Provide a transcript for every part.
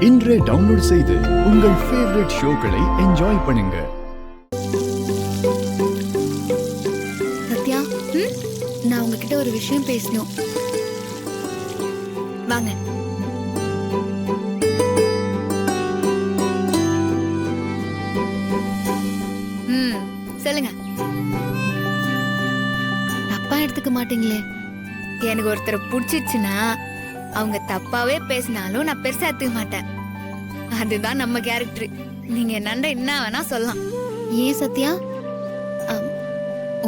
இன்றே டவுன்லோட் செய்து உங்கள் ஃபேவரட் ஷோக்களை என்ஜாய் பண்ணுங்க. சத்யா, நான் உங்ககிட்ட ஒரு விஷயம் பேசணும். வாங்க. சொல்லுங்க. தப்பா எடுத்துக்க மாட்டீங்களே? எனக்கு ஒருத்தரை பிடிச்சிச்சுன்னா அவங்க தப்பாவே பேசினாலும் நான் பெருசா எடுத்துக்க மாட்டேன். அதுதான் நம்ம கேரக்டர். நீங்க என்னண்ட என்ன வேணா சொல்லலாம். ஏன் சத்யா,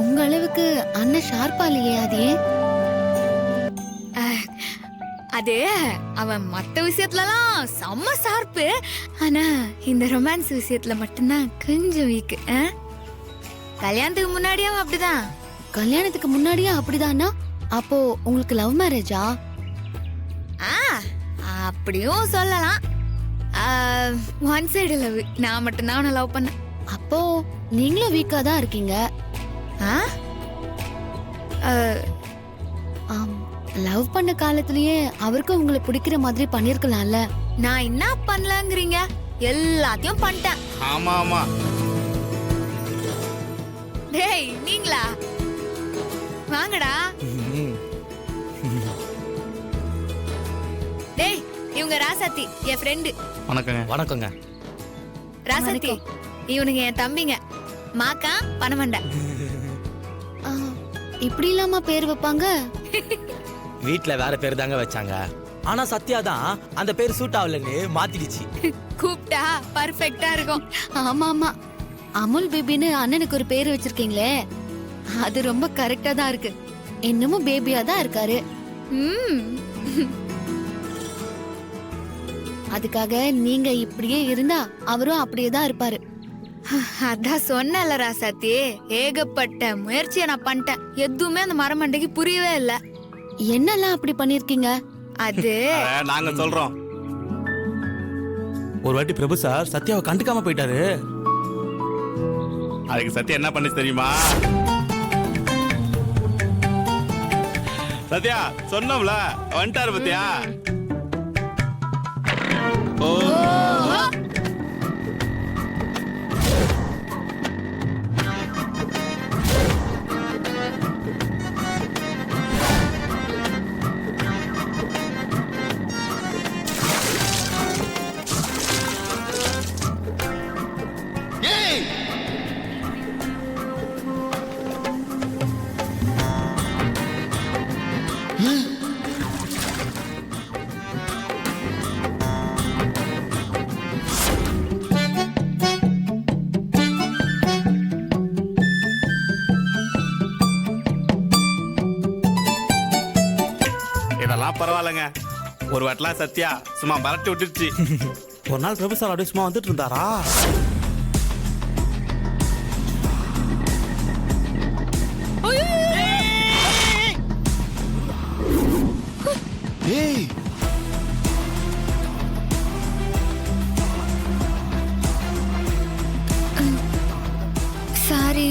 உங்க அளவுக்கு அண்ணன் ஷார்ப்பா இல்லையே? அது அவன் மத்த விஷயத்துலலாம் செம்ம ஷார்ப்பு. ஆனா இந்த ரொமான்ஸ் விஷயத்துல மட்டும்தான் கொஞ்சம் வீக்கு. கல்யாணத்துக்கு முன்னாடியே அப்படிதான். கல்யாணத்துக்கு முன்னாடியே அப்படிதானா? அப்போ உங்களுக்கு லவ் மேரேஜா? அப்படியும் சொல்லலாம். One side love. நான் மட்டும்தான் அவனை லவ் பண்ணேன். அப்போ நீங்களும் வீக்கா தான் இருக்கீங்க. லவ் பண்ண காலத்திலேயே அவருக்கு உங்களை பிடிக்கிற மாதிரி பண்ணிருக்கலாம்ல. நான் என்ன பண்ணலங்கிறீங்க? எல்லாத்தையும் பண்ணிட்டேன். ஆமா ஆமா. டேய் நீங்களா? வாங்கடா. டேய் இவங்க ராசாத்தி, என் ஃப்ரெண்டு. வணக்கங்க. வணக்கங்க. ராசாத்தி இவனுங்க என் தம்பிங்க. மாக்கா பணமண்ட. இப்படி இல்லாம பேர் வைப்பாங்க? வீட்ல வேற பேர் தாங்க வச்சாங்க. ஆனா சத்யா தான் அந்த பேர் சூட் ஆகலன்னு மாத்திடுச்சு. கூப்பிட்டா பர்ஃபெக்ட்டா இருக்கும். ஆமா ஆமா. அமுல் பேபின்னு அண்ணனுக்கு ஒரு பேர் வச்சிருக்கீங்களே, அது ரொம்ப கரெக்டா தான் இருக்கு. இன்னமும் பேபியா தான் இருக்காரு. அதுக்காக நீங்க இப்படியே இருந்தா அவரும் அப்படியே தான் இருப்பாரு. அதான் சொன்னல ராசாத்தி, ஏகப்பட்ட முயற்சியை நான் பண்ணிட்டேன். எதுவுமே அந்த மரமண்டைக்கு புரியவே இல்ல. என்னெல்லாம் அப்படி பண்ணிருக்கீங்க? அது நாங்க சொல்றோம். ஒரு வாட்டி பிரபு சார் சத்யாவை கண்டுக்காம போயிட்டாரு. அதுக்கு சத்யா என்ன பண்ணி தெரியுமா? சத்யா சொன்னோம்ல, வந்துட்டாரு பத்தியா? ஓ பரவாயில்லங்க. ஒரு வாட்டலாம் சத்யா சும்மா மரட்டி விட்டுருச்சு. ஒரு நாள் பிரபு சார் அப்படியே சும்மா வந்துட்டு இருந்தாரா? ஏய் சாரி.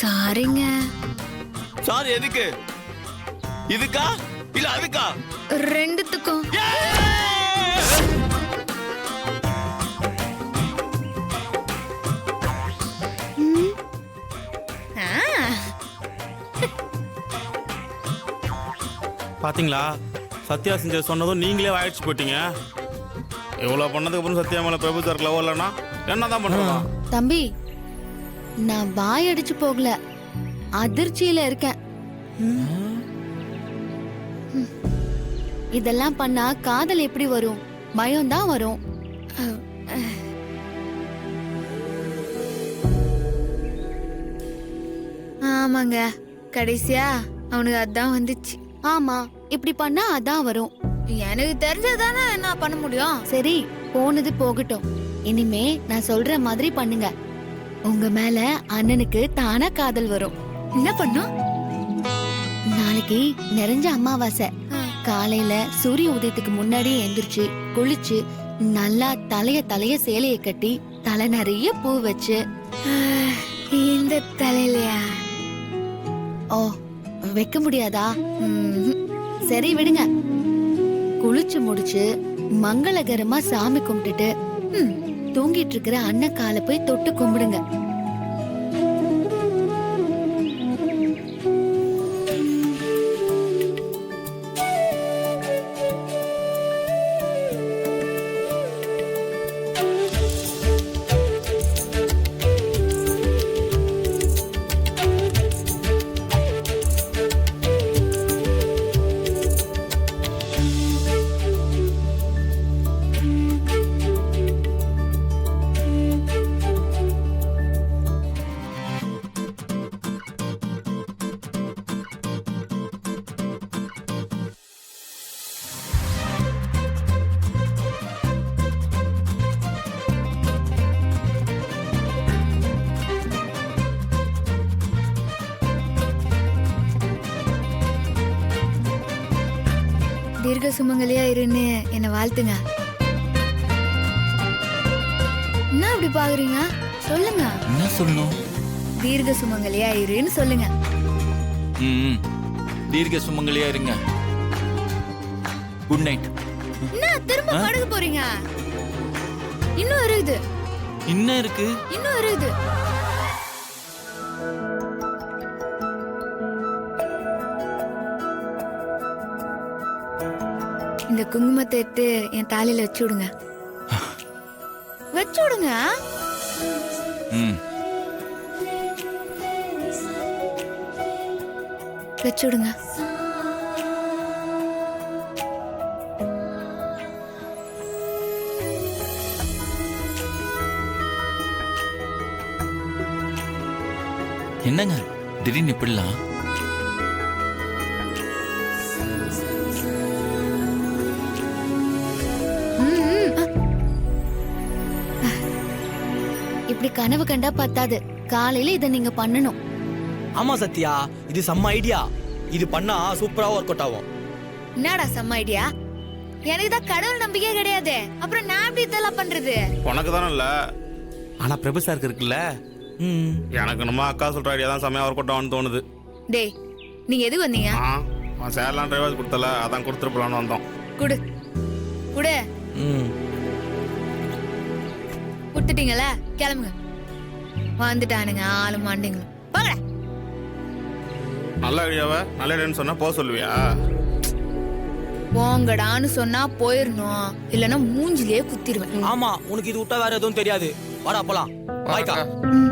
சாரிங்க. சாரி எதுக்கு? இதுக்கா இல்ல அதுக்கா? ரெண்டுத்துக்கும். பாத்தீங்களா, சத்யா செஞ்ச சொன்னதும் நீங்களே வாயிடுச்சு போட்டீங்க. இவ்வளவு பண்ணதுக்கு அப்புறம் சத்யா மேல பிரபு சார் லவ் இல்லைன்னா என்னதான் பண்ணுவான்? தம்பி, நான் வாய் அடிச்சு போகல, அதிர்ச்சியில இருக்கேன். இதெல்லாம் பண்ணா காதல் எப்படி வரும்? பயம் தான் வரும். ஆமாங்க, கடைசியா அவனுக்கு அதான் வந்துச்சு. ஆமா, இப்படி பண்ணா அதான் வரும். எனக்கு தெரிஞ்சதானே என்ன பண்ண முடியும்? சரி, போனது போகட்டும். இனிமே நான் சொல்ற மாதிரி பண்ணுங்க. உங்க மேல அண்ணனுக்கு தானா காதல் வரும். என்ன பண்ணும்? நாளைக்கு நிறைஞ்ச அமாவாசை. காலையில சூரிய உதயத்துக்கு முன்னாடியே எந்திரிச்சு குளிச்சு நல்லா தலைய சேலைய கட்டி தலை நிறைய பூ வச்சு இந்த தலையிலயா? ஓ வைக்க முடியாதா? சரி விடுங்க. குளிச்சு முடிச்சு மங்களகரமா சாமி கும்பிட்டுட்டு தூங்கிட்டு இருக்கிற அண்ணன் காலை போய் தொட்டு கும்பிடுங்க. தீர்க்க சுமங்கலியா இருன்னு என்ன வாழ்த்துங்க. என்ன அப்படி பாக்குறீங்க? சொல்லுங்க. என்ன சொல்லணும்? தீர்க்க சுமங்கலியா இருன்னு சொல்லுங்க. ம் தீர்க்க சுமங்கலியா இருங்க. Good night. என்ன திரும்ப படுக்க போறீங்க? இன்னும் இருக்குது. என்ன இருக்கு? இன்னும் இருக்குது. இந்த குங்குமத்தை எடுத்து என் தாலியில வச்சு விடுங்க. வச்சு விடுங்க. ம் வச்சு விடுங்க. என்னங்க திடீர்னு இப்படிலாம்? இப்படி கனவு கண்டா பத்தாது, காலையில இத நீங்க பண்ணணும். ஆமா சத்யா, இது செம்ம ஐடியா. இது பண்ணா சூப்பரா ஒர்க் அவுட் ஆகும். என்னடா செம்ம ஐடியா? எனக்கு தான் கடவுள் நம்பிக்கையே கிடையாது. அப்புறம் நான் எப்படி இதெல்லாம் பண்றது? உனக்கு தானே இல்ல, ஆனா பிரபு சாருக்கு இருக்குல்ல. எனக்கு நம்ம அக்கா சொல்ற ஐடியா தான் செம்மையா ஒர்க் அவுட் ஆகும்னு தோணுது. டேய், நீங்க எது வந்தீங்க? சேரலாம் டிரைவர் கொடுத்தல, அதான் கொடுத்துருப்பலான்னு வந்தோம். குடு குடு. கொடுத்துட்டீங்களா? கிளம்புங்க. வந்துட்டானுங்க ஆளு மாண்டிங்களும். போங்கடா. நல்ல ஐடியாவை நல்ல ஐடியான்னு சொன்னா போக சொல்லுவியா? போங்கடான்னு சொன்னா போயிடணும், இல்லன்னா மூஞ்சிலேயே குத்திடுவேன். ஆமா, உனக்கு இது விட்டா வேற எதுவும் தெரியாது. வாடா போலாம். பாய்க்கா. ம்.